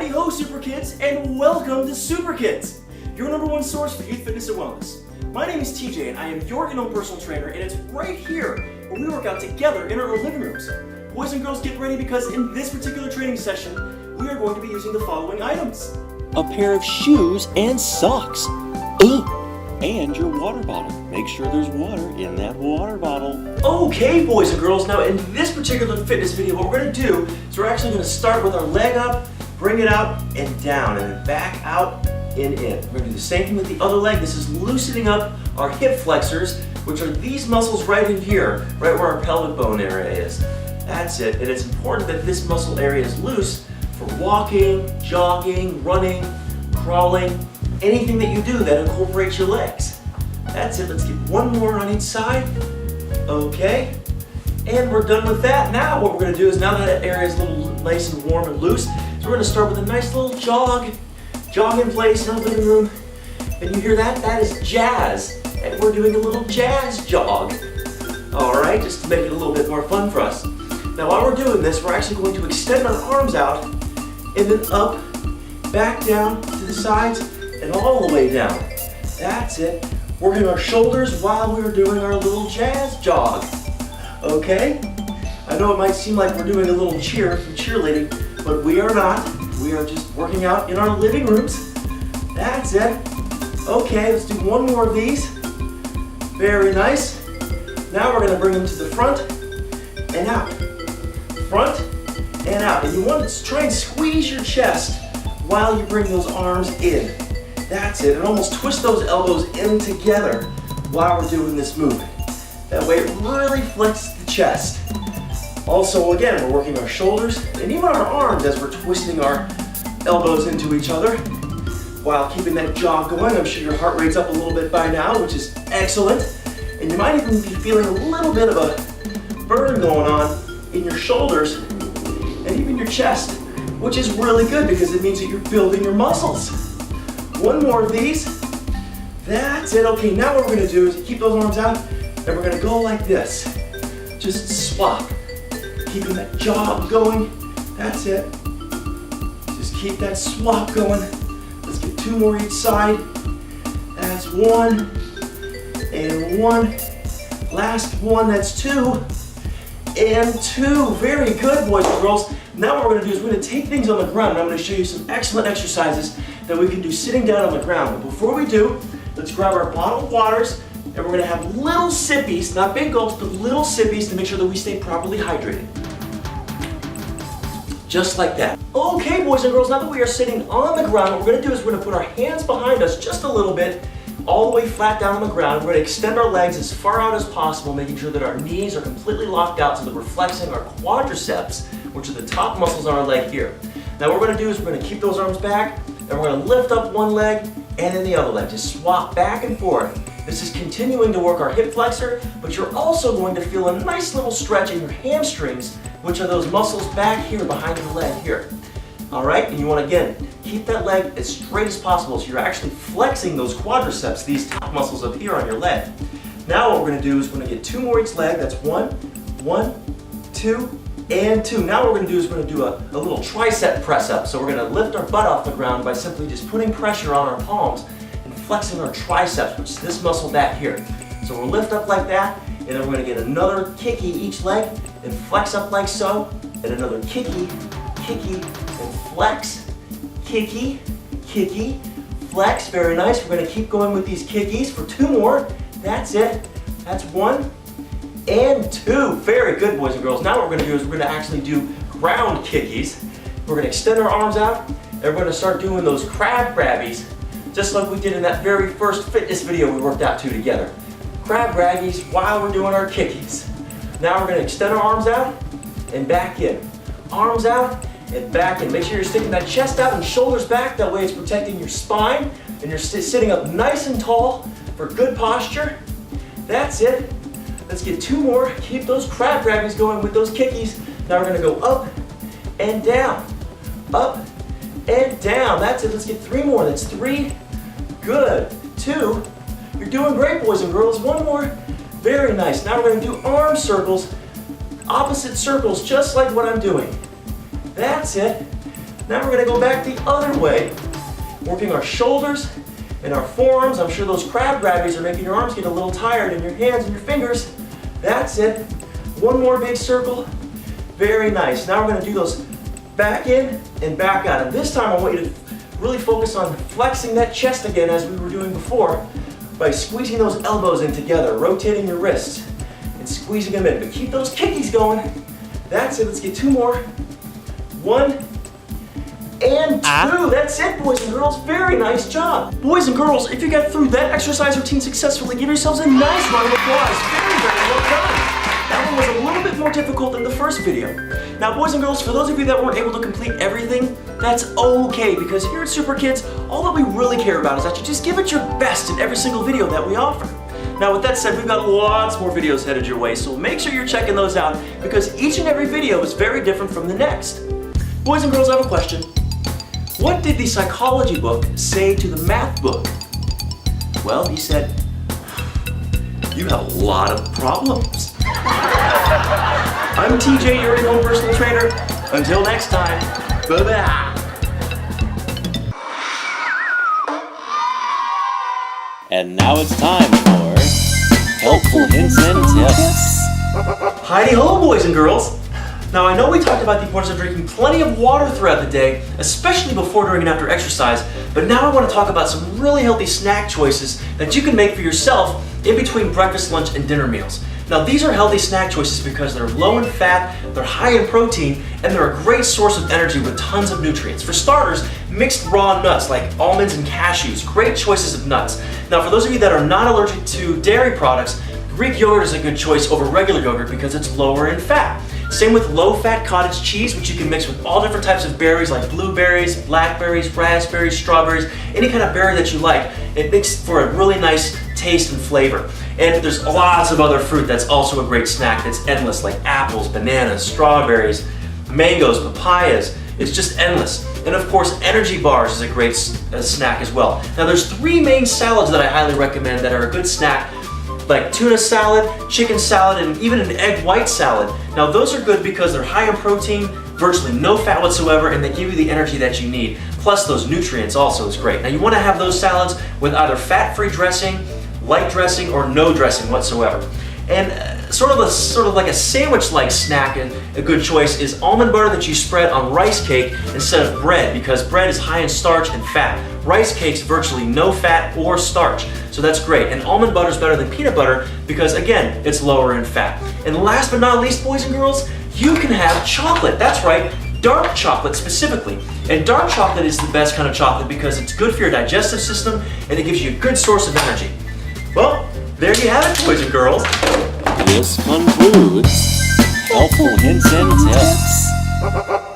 Howdy ho, Super Kids, and welcome to SooprKIDS, your #1 source for youth fitness and wellness. My name is TJ, and I am your in-home personal trainer, and it's right here where we work out together in our living rooms. Boys and girls, get ready because in this particular training session, we are going to be using the following items: a pair of shoes and socks, and your water bottle. Make sure there's water in that water bottle. Okay, boys and girls, now in this particular fitness video, what we're going to do is we're actually going to start with our leg up, bring it out and down, and then back out and in. We're going to do the same thing with the other leg. This is loosening up our hip flexors, which are these muscles right in here, right where our pelvic bone area is. That's it, and it's important that this muscle area is loose for walking, jogging, running, crawling, anything that you do that incorporates your legs. That's it. Let's get one more on each side. Okay, and we're done with that. Now what we're going to do is, now that area is a little nice and warm and loose, so we're going to start with a nice little jog in place in our living room. And you hear that? That is jazz, and we're doing a little jazz jog. All right, just to make it a little bit more fun for us. Now while we're doing this, we're actually going to extend our arms out and then up, back down to the sides, and all the way down. That's it. Working our shoulders while we're doing our little jazz jog. Okay? I know it might seem like we're doing a little cheerleading, but we are not. We are just working out in our living rooms. That's it. Okay, let's do one more of these. Very nice. Now we're going to bring them to the front and out. Front and out. And you want to try and squeeze your chest while you bring those arms in. That's it, and almost twist those elbows in together while we're doing this movement. That way it really flexes the chest. Also, again, we're working our shoulders and even our arms as we're twisting our elbows into each other while keeping that jog going. I'm sure your heart rate's up a little bit by now, which is excellent. And you might even be feeling a little bit of a burn going on in your shoulders and even your chest, which is really good because it means that you're building your muscles. One more of these. That's it. Okay, now what we're going to do is keep those arms out, and we're going to go like this. Just swap. Keeping that jog going. That's it. Just keep that swap going. Let's get two more each side. That's one. And one. Last one. That's two. And two. Very good, boys and girls. Now what we're going to do is we're going to take things on the ground, and I'm going to show you some excellent exercises that we can do sitting down on the ground. But before we do, let's grab our bottled waters, and we're going to have little sippies, not big gulps, but little sippies to make sure that we stay properly hydrated. Just like that. Okay, boys and girls, now that we are sitting on the ground, what we're going to do is we're going to put our hands behind us just a little bit, all the way flat down on the ground. We're going to extend our legs as far out as possible, making sure that our knees are completely locked out so that we're flexing our quadriceps, which are the top muscles on our leg here. Now what we're going to do is we're going to keep those arms back, and we're going to lift up one leg and then the other leg. Just swap back and forth. This is continuing to work our hip flexor, but you're also going to feel a nice little stretch in your hamstrings, which are those muscles back here behind the leg here. All right, and you want to, again, keep that leg as straight as possible so you're actually flexing those quadriceps, these top muscles up here on your leg. Now what we're going to do is we're going to get two more each leg. That's one, two, and two. Now what we're going to do is we're going to do a little tricep press up. So we're going to lift our butt off the ground by simply just putting pressure on our palms and flexing our triceps, which is this muscle back here. So we'll lift up like that, and then we're going to get another kicky each leg and flex up like so, and another kicky, and flex, kicky, flex. Very nice. We're going to keep going with these kickies for two more. That's it. That's one and two. Very good, boys and girls. Now what we're going to do is we're going to actually do ground kickies. We're going to extend our arms out, and we're going to start doing those crab grabbies, just like we did in that very first fitness video we worked out to together. Crab grabbies while we're doing our kickies. Now we're going to extend our arms out and back in. Arms out and back in. Make sure you're sticking that chest out and shoulders back. That way it's protecting your spine, and you're sitting up nice and tall for good posture. That's it. Let's get two more. Keep those crab grabbies going with those kickies. Now we're going to go up and down. Up and down. That's it. Let's get three more. That's three. Good. Two. You're doing great, boys and girls. One more. Very nice. Now we're going to do arm circles, opposite circles, just like what I'm doing. That's it. Now we're gonna go back the other way, working our shoulders and our forearms. I'm sure those crab grabbies are making your arms get a little tired and your hands and your fingers. That's it. One more big circle. Very nice. Now we're gonna do those back in and back out. And this time I want you to really focus on flexing that chest again as we were doing before by squeezing those elbows in together, rotating your wrists and squeezing them in. But keep those kickies going. That's it. Let's get 2 more. 1 and 2. That's it, boys and girls. Very nice job. Boys and girls, if you got through that exercise routine successfully, give yourselves a nice round of applause. Very, very well done. That one was a little bit more difficult than the first video. Now, boys and girls, for those of you that weren't able to complete everything, that's okay, because here at SooprKIDS, all that we really care about is that you just give it your best in every single video that we offer. Now, with that said, we've got lots more videos headed your way, so make sure you're checking those out, because each and every video is very different from the next. Boys and girls, I have a question. What did the psychology book say to the math book? Well, he said, you have a lot of problems. I'm TJ, your in-home personal trainer. Until next time, bye-bye. And now it's time for helpful hints and tips. Heidi-ho, boys and girls. Now, I know we talked about the importance of drinking plenty of water throughout the day, especially before, during, and after exercise, but now I want to talk about some really healthy snack choices that you can make for yourself in between breakfast, lunch, and dinner meals. Now, these are healthy snack choices because they're low in fat, they're high in protein, and they're a great source of energy with tons of nutrients. For starters, mixed raw nuts like almonds and cashews, great choices of nuts. Now, for those of you that are not allergic to dairy products, Greek yogurt is a good choice over regular yogurt because it's lower in fat. Same with low-fat cottage cheese, which you can mix with all different types of berries like blueberries, blackberries, raspberries, strawberries, any kind of berry that you like. It makes for a really nice taste and flavor. And there's lots of other fruit that's also a great snack that's endless, like apples, bananas, strawberries, mangoes, papayas. It's just endless. And of course, energy bars is a great snack as well. Now, there's 3 main salads that I highly recommend that are a good snack, like tuna salad, chicken salad, and even an egg white salad. Now, those are good because they're high in protein, virtually no fat whatsoever, and they give you the energy that you need. Plus, those nutrients also is great. Now, you want to have those salads with either fat-free dressing, light dressing, or no dressing whatsoever. And sort of like a sandwich-like snack, and a good choice is almond butter that you spread on rice cake instead of bread, because bread is high in starch and fat. Rice cake's virtually no fat or starch, so that's great. And almond butter is better than peanut butter because, again, it's lower in fat. And last but not least, boys and girls, you can have chocolate. That's right, dark chocolate specifically. And dark chocolate is the best kind of chocolate because it's good for your digestive system and it gives you a good source of energy. Well, there you have it, boys and girls. This concludes helpful hints and tips.